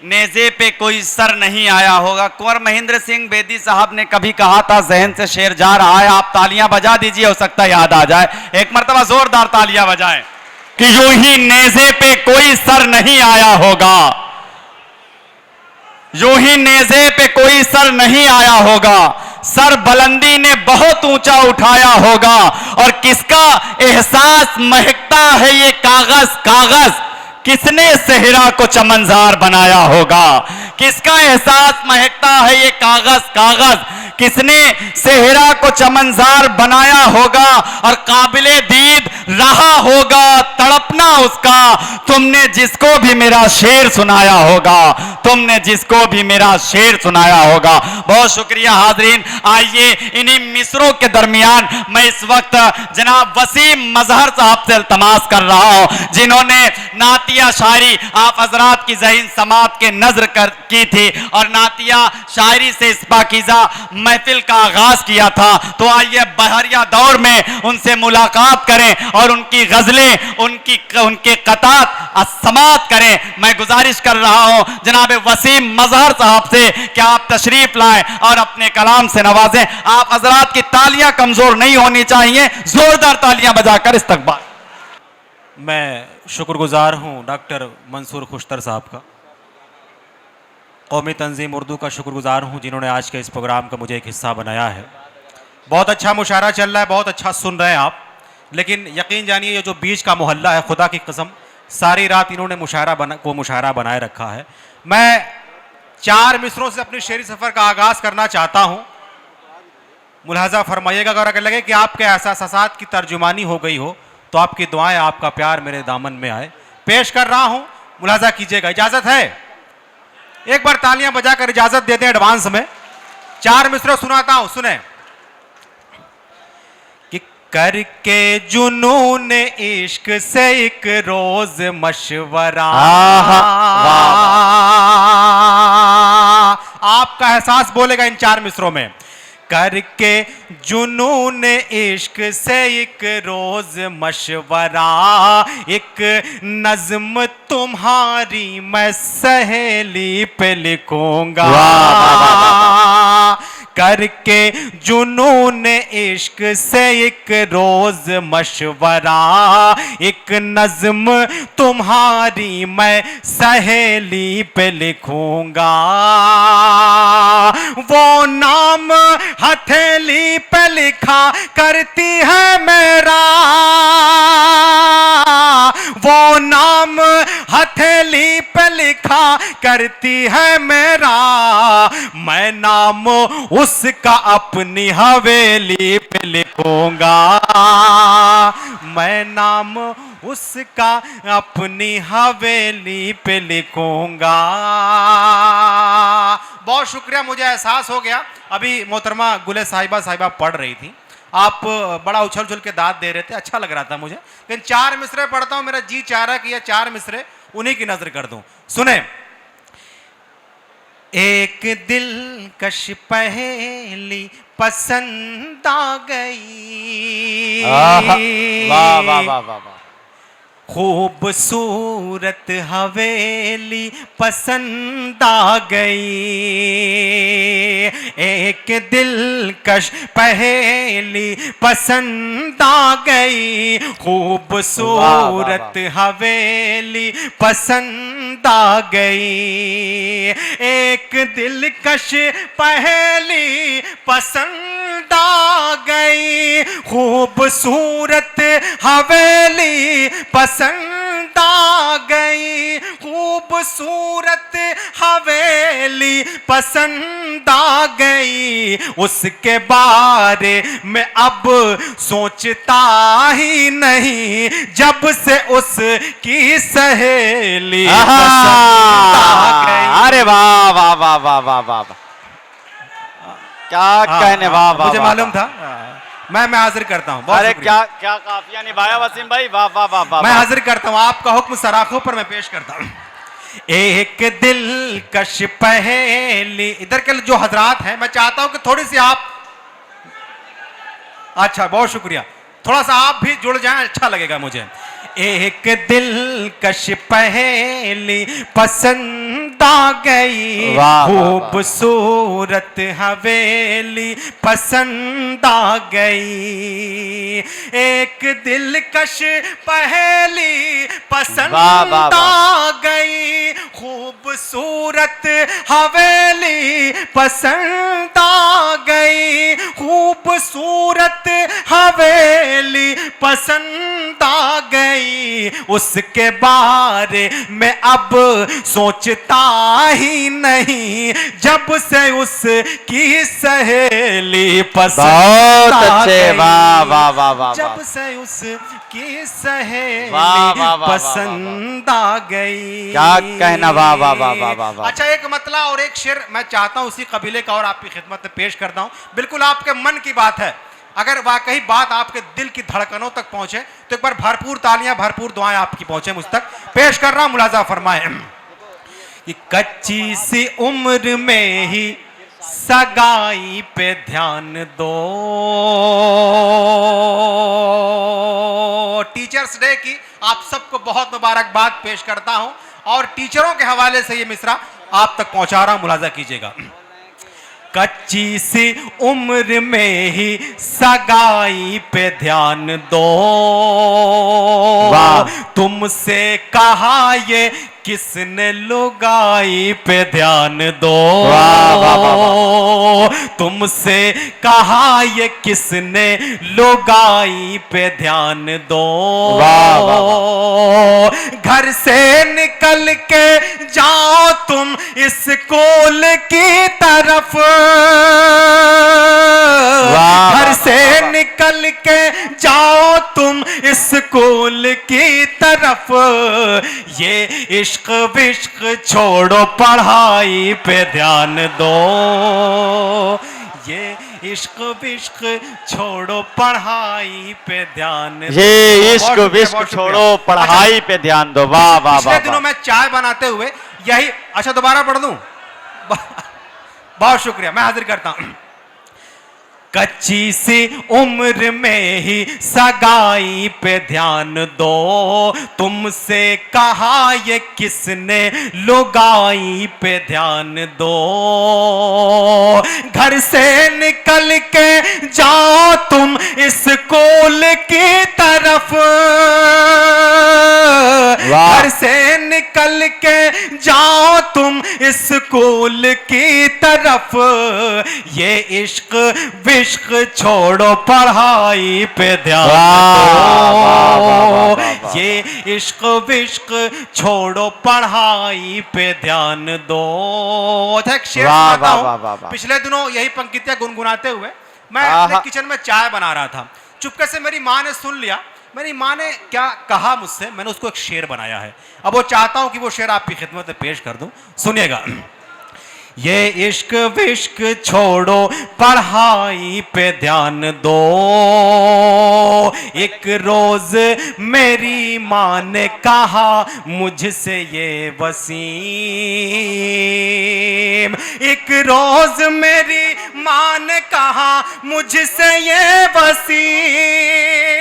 नेज़े पे कोई सर नहीं आया होगा। कुंवर महेंद्र सिंह बेदी साहब ने कभी कहा था, जहन से शेर जा रहा है, आप तालियां बजा दीजिए, हो सकता है याद आ जाए। एक मर्तबा जोरदार तालियां बजाएं कि यूं ही नेज़े पे कोई सर नहीं आया होगा, यूं ही नेज़े पे कोई सर नहीं आया होगा, सर बुलंदी ने बहुत ऊंचा उठाया होगा। और किसका एहसास महकता है ये कागज कागज, किसने सेहरा को चमनजार बनाया होगा। किसका एहसास महकता है ये कागज कागज, किसने सेहरा को चमनजार बनाया होगा। और काबिले दीद रहा होगा तड़पना उसका, तुमने जिसको भी मेरा शेर सुनाया होगा, तुमने जिसको भी मेरा शेर सुनाया होगा। बहुत शुक्रिया हाजरीन। आइए इन्हीं मिसरों के दरमियान मैं इस वक्त जनाब वसीम मजहर साहब से इल्तमास कर रहा हूं, जिन्होंने नातिया शायरी आप हजरात की ज़हीन समात के नजर की थी और नातिया शायरी से इस पाकीज़ा महफिल का आगाज किया था। तो आइए बहरिया दौर में उनसे मुलाकात करें और उनकी गजलें, उनके कतात समात करें। मैं गुजारिश कर रहा हूं जनाब वसीम मजहर साहब से कि आप तशरीफ लाएं और अपने कलाम से नवाजें। आप हजरात की तालियां कमजोर नहीं होनी चाहिए, जोरदार तालियां बजाकर इस्तकबाल। मैं शुक्रगुजार हूं डॉक्टर मंसूर खुश्तर साहब का, कौमी तंजीम उर्दू का शुक्रगुजार हूं जिन्होंने आज के इस प्रोग्राम का मुझे एक हिस्सा बनाया है। बहुत अच्छा मुशायरा चल रहा है, बहुत अच्छा सुन रहे हैं आप, लेकिन यकीन जानिए ये जो बीच का मोहल्ला है, खुदा की कसम सारी रात इन्होंने मुशायरा बनाए रखा है। मैं 4 मिसरों से अपने शेरी सफ़र का आगाज़ करना चाहता हूं। मुलाहजा फरमाइएगा, अगर लगे कि आपके एहसासात की तर्जुमानी हो गई हो तो आपकी दुआएं, आपका प्यार मेरे दामन में आए। पेश कर रहा हूं, मुलाहजा कीजिएगा। इजाजत है? एक बार तालियां बजाकर इजाजत देते हैं एडवांस में। 4 मिसरे सुनाता हूं, सुने। कि करके जुनून इश्क से एक रोज मशवरा, आपका एहसास बोलेगा इन 4 मिसरों में। करके जुनून इश्क से एक रोज मशवरा, एक नज्म तुम्हारी मैं सहेली पे लिखूंगा। करके जुनून इश्क से एक रोज मशवरा, एक नज्म तुम्हारी मैं सहेली पे लिखूंगा। वो नाम हथेली पे लिखा करती है मेरा, वो नाम हथेली पे लिखा करती है मेरा। मैं नाम उसका अपनी हवेली पे लिखूंगा, मैं नाम उसका अपनी हवेली पे लिखूंगा। बहुत शुक्रिया, मुझे एहसास हो गया। अभी मोहतरमा गुले साहिबा पढ़ रही थी, आप बड़ा उछल उछल के दाद दे रहे थे, अच्छा लग रहा था मुझे। लेकिन 4 मिसरे पढ़ता हूं, मेरा जी चाह रहा कि ये 4 मिसरे उन्हीं की नजर कर दूं। सुने। एक दिलकश पहेली पसंद आ गई, वाह वाह वाह वाह, खूबसूरत हवेली पसंद आ गई। एक दिलकश पहेली पसंद आ गई, खूबसूरत हवेली पसंद आ गई। एक दिलकश पहेली पसंद आ गई, खूबसूरत हवेली पसंद आ गई, खूबसूरत हवेली पसंद आ गई। उसके बारे में अब सोचता ही नहीं, जब से उसकी सहेली पसंद आ गई। अरे वाह वाह वाह वाह वाह वाह, क्या कहने, वाह वाह। मुझे मालूम था, मैं हाजिर करता हूं। अरे क्या क्या काफिया निभाया वसीम भाई, वाह वाह वाह वाह। मैं हाजिर करता हूं, आपका हुक्म सराखों पर मैं पेश करता हूं। एक दिलकश पहेली, इधर के जो हजरात हैं मैं चाहता हूं कि थोड़ी सी आप, अच्छा बहुत शुक्रिया, थोड़ा सा आप भी जुड़ जाएं, अच्छा लगेगा मुझे। एक दिलकश पहेली पसंद आ गई, वाह, वाह, खूबसूरत हवेली पसंद आ गई। एक दिलकश पहेली पसंद वाह, वाह, वाह। आ गई, खूबसूरत हवेली पसंद आ गई, खूबसूरत हवेली पसंद आ गई। उसके बारे में अब सोचता ही नहीं, जब से उसकी सहेली पसंद बहुत आ अच्छे, गई। वाह वाह वाह वाह जब से उसकी सहेली वाह, वाह, वाह, वाह, पसंद आ गई। क्या कहना, वाह वाह वाह वाह वाह वाह। अच्छा, एक मतला और एक शेर मैं चाहता हूं उसी कबीले का और आपकी खिदमत में पेश करता हूं। बिल्कुल आपके मन की बात है, अगर वाकई बात आपके दिल की धड़कनों तक पहुंचे तो एक बार भरपूर तालियां, भरपूर दुआएं आपकी पहुंचे मुझ तक। पेश कर रहा हूं, मुलाजा फरमाए। कि कच्ची सी उम्र में ही सगाई पे ध्यान दो। टीचर्स डे की आप सबको बहुत मुबारकबाद पेश करता हूं और टीचरों के हवाले से ये मिसरा आप तक पहुंचा रहा हूं, मुलाजा कीजिएगा। कच्ची सी उम्र में ही सगाई पे ध्यान दो, वाह। तुमसे कहा ये किसने लुगाई पे ध्यान दो। वाह, वाह, वाह, तुमसे कहा ये किसने लुगाई पे ध्यान दो। वाह, वाह, घर से निकल के जाओ तुम स्कूल की तरफ, वाह, घर वाह, से वाह, वाह। निकल के जाओ तुम स्कूल की तरफ। ये इश्क विश्क छोड़ो, पढ़ाई पे ध्यान दो। ये इश्क विश्क छोड़ो, पढ़ाई पे ध्यान दो। ये इश्क बहुत शुक्रिया, विश्क बहुत शुक्रिया। छोड़ो, पढ़ाई पे ध्यान दो। वाह वाह वाह पिछले दिनों वाह। मैं चाय बनाते हुए यही, अच्छा दोबारा पढ़ दूं? बहुत शुक्रिया, मैं हाजिर करता हूं। कच्ची सी उम्र में ही सगाई पे ध्यान दो, तुमसे कहा ये किसने लुगाई पे ध्यान दो। घर से निकल के जाओ तुम स्कूल की तरफ, वाह। घर से निकल के जाओ तुम स्कूल की तरफ। ये इश्क इश्क छोड़ो, पढ़ाई पे ध्यान दो। ये इश्क विश्क छोड़ो, पढ़ाई पे ध्यान दो। अच्छा, एक शेर वाह, सुनाता वाह, वाह, वाह, हूं। वाह। पिछले दिनों यही पंक्तियां गुनगुनाते हुए मैं आहा। अपने किचन में चाय बना रहा था। चुपके से मेरी माँ ने सुन लिया। मेरी माँ ने क्या कहा मुझसे, मैंने उसको एक शेर बनाया है। अब वो चाहता हूं कि वो शेर आपकी खिदमत में पेश कर दूं, सुनिएगा। ये इश्क विश्क छोड़ो, पढ़ाई पे ध्यान दो। एक रोज मेरी माँ ने कहा मुझसे ये वसीम। एक रोज मेरी माँ ने कहा मुझसे ये वसीम।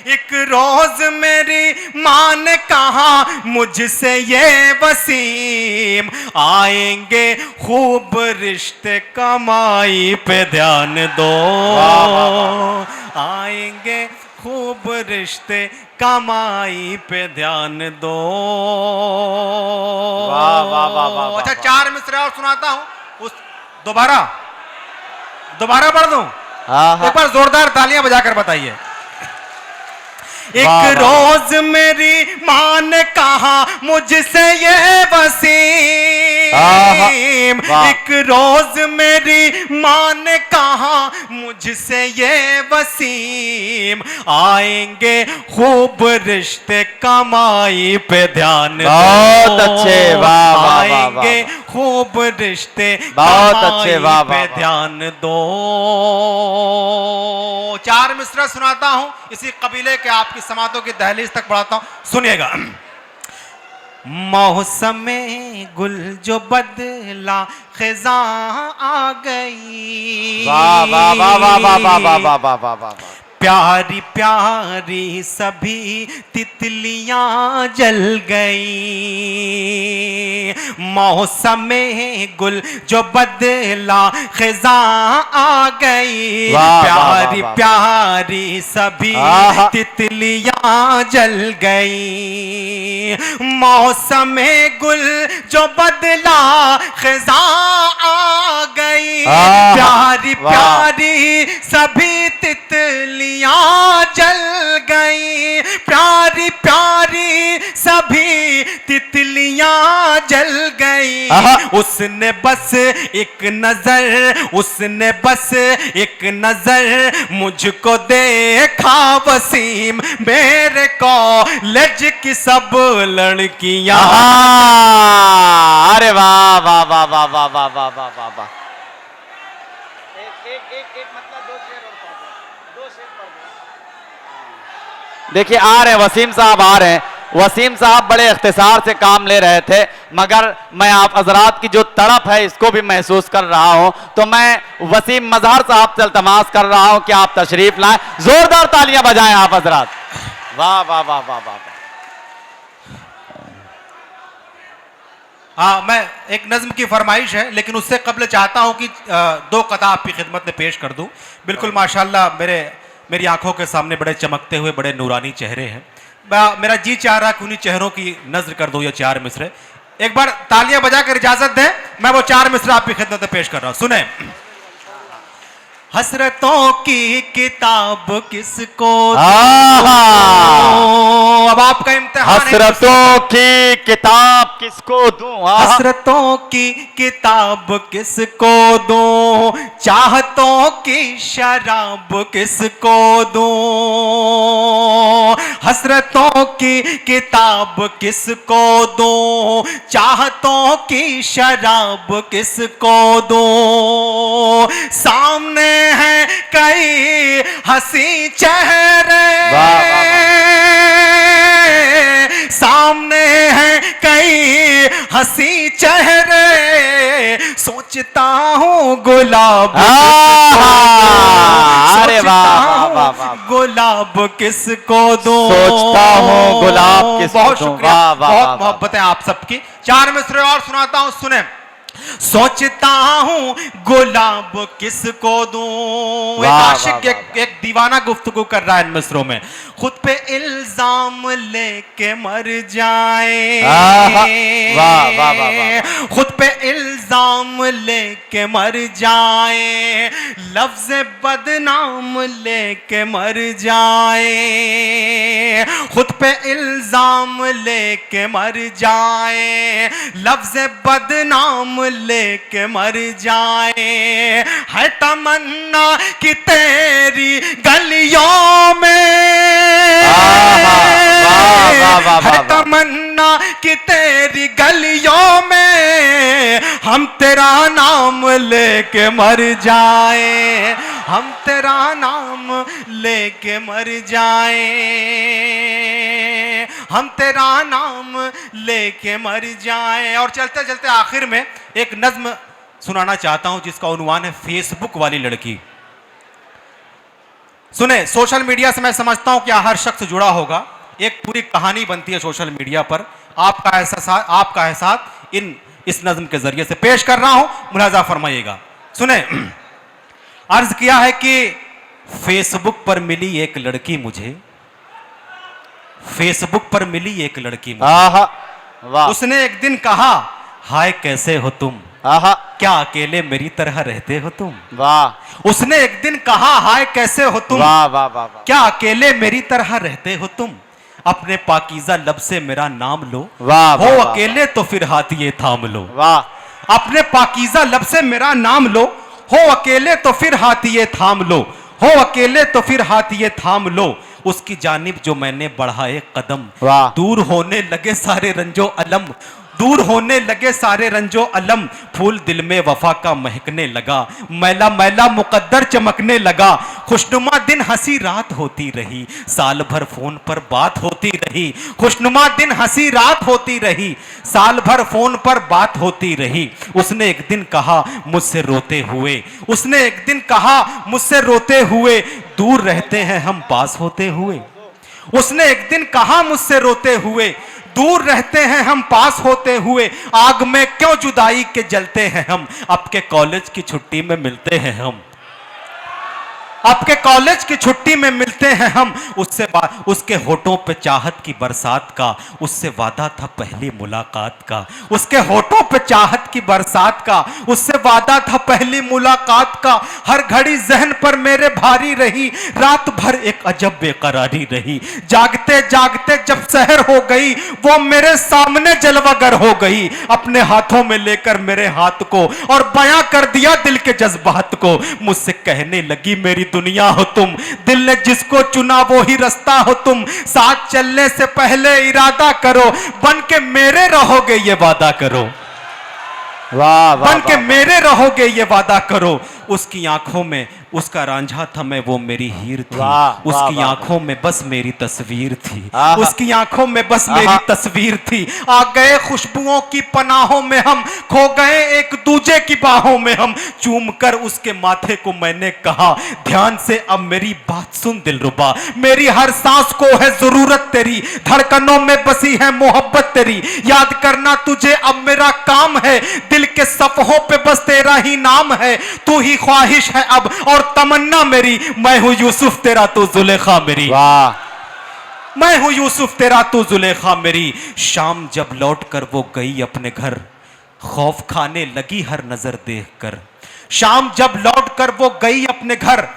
एक रोज मेरी माँ ने कहा मुझसे ये वसीम। आएंगे खूब रिश्ते, कमाई पे ध्यान दो। आएंगे खूब रिश्ते, कमाई पे ध्यान दो। वाह वाह वाह वाह। अच्छा, चार मिसरे और सुनाता हूं, उस दोबारा पढ़ दूं? एक बार जोरदार तालियां बजाकर बताइए। एक रोज मेरी माँ ने कहा मुझसे ये वसीम। एक रोज मेरी माँ ने कहा मुझसे ये वसीम। आएंगे खूब रिश्ते, कमाई पे ध्यान दो। बहुत अच्छे, वाह वाह वाह। आएंगे खूब रिश्ते, बहुत अच्छे, वाह कमाई पे वाह। ध्यान दो। चार मिसरा सुनाता हूं, इसी कबीले के आपकी समातों की दहलीज तक बढ़ाता हूं, सुनिएगा। मौसमे गुल जो बदला, खिज़ां आ गई। वाह वाह वाह वाह वाह वाह वाह वाह वाह वाह। प्यारी प्यारी सभी तितलियां जल गई, मौसम गुल जो बदला खिजा आ गई। प्यारी प्यारी सभी तितलियां जल गई, मौसम गुल जो बदला खिजा आ गई। प्यारी प्यारी सभी तितलियां जल गई, प्यारी प्यारी सभी तितलियां जल गई। उसने बस एक नजर, उसने बस एक नजर मुझको देखा वसीम, मेरे कॉलेज की सब लड़कियां। अरे वाह वाह वाह वाह वाह वाह वाह वाह वाह वाह। एक मतलब दो शेर और पढ़ दो, दो शेर पढ़ दो। देखिए आ रहे हैं वसीम साहब, आ रहे हैं वसीम साहब, बड़े इख्तिसार से काम ले रहे थे, मगर मैं आप हजरात की जो तड़प है इसको भी महसूस कर रहा हूं, तो मैं वसीम मजहर साहब से इल्तमास कर रहा हूं कि आप तशरीफ लाएं। जोरदार तालियां बजाएं आप हजरात। वाह वाह वाह वाह वाह। हाँ, मैं एक नज्म की फरमाइश है, लेकिन उससे कबल चाहता हूं कि दो कथा आपकी खिदमत में पेश कर दूं। बिल्कुल माशाल्लाह मेरी आंखों के सामने बड़े चमकते हुए बड़े नूरानी चेहरे हैं। मेरा जी चाह रहा कि उन्हीं चेहरों की नज्र कर दूं या चार मिसरे। एक बार तालियां बजाकर इजाजत दें, मैं वो चार मिसरे आपकी खिदमत में पेश कर रहा हूं, सुने। हसरतों की किताब किसको दूं, अब आपका इम्तिहान है। हसरतों की किताब किसको दूं, हसरतों की किताब किसको दूं, चाहतों की शराब किसको दूं। हसरतों की किताब किसको दूं, चाहतों की शराब किसको दूं। सामने है कई हंसी चेहरे, सामने है कई हंसी चेहरे, सोचता हूँ गुलाब, अरे वाह वाह वाह, गुलाब किसको दूं, सोचता हूँ गुलाब किसको दूं। बहुत शुक्रिया, बहुत मोहब्बतें आप सबकी। चार मिसरे और सुनाता हूँ, सुने। सोचता हूं गुलाब किसको दूं। एक आशिक एक दीवाना गुफ्तगू कर रहा है इन मिसरों में। खुद पे इल्जाम लेके मर जाए, खुद पे इल्जाम लेके मर जाए, लफ्ज बदनाम लेके मर जाए, खुद पे इल्जाम लेके मर जाए, लफ्ज बदनाम लेके मर जाए। है तमन्ना कि तेरी गलियों में, है तमन्ना कि तेरी गलियों में हम तेरा नाम लेके मर जाए, हम तेरा नाम लेके मर जाए, हम तेरा नाम लेके मर जाए। और चलते चलते आखिर में एक नज्म सुनाना चाहता हूं जिसका उन्वान है फेसबुक वाली लड़की। सुने, सोशल मीडिया से मैं समझता हूं कि हर शख्स जुड़ा होगा, एक पूरी कहानी बनती है सोशल मीडिया पर। आपका एहसास इस नज्म के जरिए से पेश कर रहा हूं, मुलाजा फरमाइएगा। सुने, अर्ज किया है कि फेसबुक पर मिली एक लड़की मुझे, फेसबुक पर मिली एक लड़की मुझे, उसने एक दिन कहा हाय कैसे हो तुम, क्या अकेले मेरी तरह रहते हो तुम। वाह। उसने एक दिन कहा हाय कैसे हो तुम, वाह वाह वाह, क्या अकेले मेरी तरह रहते हो तुम। अपने पाकीज़ा लब से मेरा नाम लो, वाह, हो वाह, अकेले तो फिर हाथ ये थाम लो। वाह। अपने पाकीज़ा लब से मेरा नाम लो, हो अकेले तो फिर हाथ ये थाम लो, हो अकेले तो फिर हाथ ये थाम लो। उसकी जानिब जो मैंने बढ़ाए कदम, दूर होने लगे सारे रंजो अलम, दूर होने लगे सारे रंजो अलम, फूल दिल में वफा का महकने लगा, मैला मैला मुकद्दर चमकने लगा, खुशनुमा दिन हंसी रात होती रही, साल भर फोन पर बात होती रही, खुशनुमा दिन हंसी रात होती रही, साल भर फोन पर बात होती रही। उसने एक दिन कहा मुझसे रोते हुए, उसने एक दिन कहा मुझसे रोते हुए, दूर रहते हैं हम पास होते हुए। उसने एक दिन कहा मुझसे रोते हुए, दूर रहते हैं हम पास होते हुए, आग में क्यों जुदाई के जलते हैं हम, आपके कॉलेज की छुट्टी में मिलते हैं हम, आपके कॉलेज की छुट्टी में मिलते हैं हम। उसके होठों पे चाहत की बरसात का, उससे वादा था पहली मुलाकात का, उसके होठों पे चाहत की बरसात का, उससे वादा था पहली मुलाकात का। हर घड़ी जहन पर मेरे भारी रही, रात भर एक अजब बेकरारी रही, जागते जागते जब सहर हो गई, वो मेरे सामने जलवागर हो गई, अपने हाथों में लेकर मेरे हाथ को और बयां कर दिया दिल के जज्बात को। मुझसे कहने लगी मेरी दुनिया हो तुम, दिल ने जिसको चुना वो ही रास्ता हो तुम, साथ चलने से पहले इरादा करो, बन के मेरे रहोगे ये वादा करो, वाह बन के मेरे रहोगे ये वादा करो। उसकी आंखों में उसका रांझा था मैं, वो मेरी हीर थी, उसकी आंखों में बस मेरी तस्वीर थी, उसकी आंखों में बस मेरी तस्वीर थी। आ गए खुशबुओं की पनाहों में हम, खो गए एक दूजे की बाहों में हम, चूम कर उसके माथे को मैंने कहा ध्यान से अब मेरी बात सुन दिलरुबा, मेरी हर सांस को है जरूरत तेरी, धड़कनों में बसी है मोहब्बत तेरी, याद करना तुझे अब मेरा काम है, दिल के सफहों पे बस तेरा ही नाम है, तू ही ख्वाहिश है अब और तमन्ना मेरी, मैं हूं यूसुफ तेरा तो जुलेखा मेरी, वाह मैं हूं यूसुफ तेरा तो जुलेखा मेरी। शाम जब लौट कर वो गई अपने घर, खौफ खाने लगी हर नजर देखकर, शाम जब लौट कर वो गई अपने घर,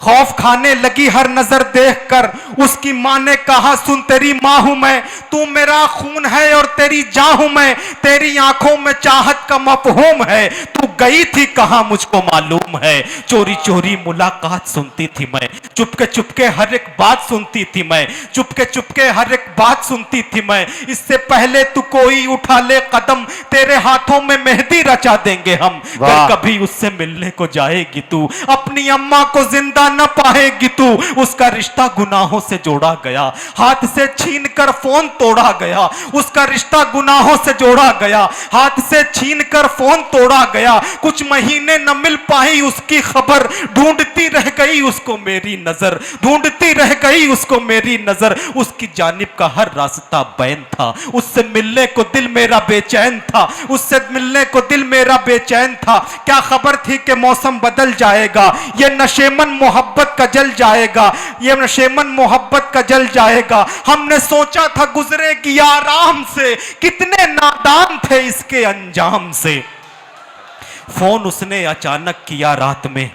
खौफ खाने लगी हर नजर देखकर। उसकी मां ने कहा सुन तेरी मां हूं मैं, तू मेरा खून है और तेरी जान हूं मैं, तेरी आंखों में चाहत का मफहूम है, तू गई थी कहां मुझको मालूम है, चोरी चोरी मुलाकात सुनती थी मैं, चुपके चुपके हर एक बात सुनती थी मैं, चुपके चुपके हर एक बात सुनती थी मैं, इससे पहले तू कोई उठा ले कदम, तेरे हाथों में मेहंदी रचा देंगे हम, अगर कभी उससे मिलने को जाएगी तू, अपनी अम्मा को जिंदा न पाएगी तू। उसका रिश्ता गुनाहों से जोड़ा गया, हाथ से छीन कर फोन तोड़ा गया, उसका रिश्ता गुनाहों से जोड़ा गया, हाथ से छीन कर फोन तोड़ा गया, कुछ महीने न मिल पाई उसकी खबर, ढूंढती रह गई उसको मेरी नजर, ढूंढती रह गई उसको मेरी नजर, उसकी जानिब का हर रास्ता बैन था, उससे मिलने को दिल मेरा बेचैन था, उससे मिलने को दिल मेरा बेचैन था। क्या खबर थी कि मौसम बदल जाएगा, ये नशेमन मोहब्बत का जल जाएगा, ये नशेमन मोहब्बत का जल जाएगा, हमने सोचा था गुजरेगी आराम से, कितने नादान थे इसके अंजाम से। फोन उसने अचानक किया रात में,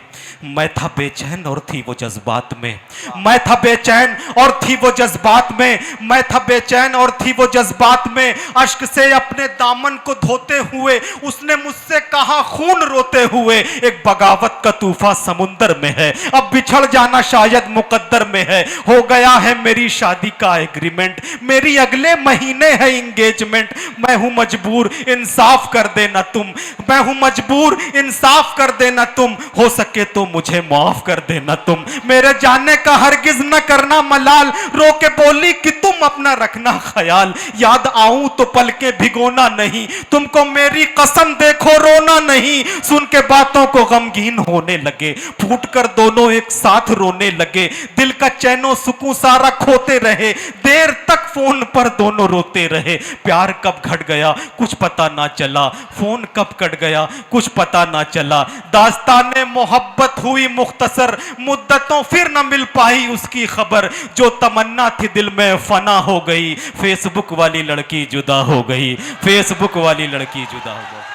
मैं था बेचैन और थी वो जज्बात में, मैं था बेचैन और थी वो जज्बात में, मैं था बेचैन और थी वो जज्बात में, अश्क से अपने दामन को धोते हुए उसने मुझसे कहा खून रोते हुए, एक बगावत का तूफान समुंदर में है, अब बिछड़ जाना शायद मुकद्दर में है, हो गया है मेरी शादी का एग्रीमेंट, मेरी अगले महीने है इंगेजमेंट, मैं हूं मजबूर इंसाफ कर देना तुम, मैं हूं मजबूर इंसाफ कर देना तुम, हो सके तो मुझे माफ कर देना तुम, मेरे जाने का हरगिज न करना मलाल, रो के बोली कि तुम अपना रखना ख्याल, याद आऊं तो पलके भिगोना नहीं, तुमको मेरी कसम देखो रोना नहीं, सुन के बातों को गमगीन होने लगे, फूट कर दोनों एक साथ रोने लगे, दिल का चैनो सुकून सारा खोते रहे, देर तक फोन पर दोनों रोते रहे, प्यार कब घट गया कुछ पता ना चला, फोन कब कट गया कुछ पता ना चला, दास्ताने मोहब्बत हुई मुख्तसर, मुद्दतों फिर न मिल पाई उसकी खबर, जो तमन्ना थी दिल में फना हो गई, फेसबुक वाली लड़की जुदा हो गई, फेसबुक वाली लड़की जुदा हो गई।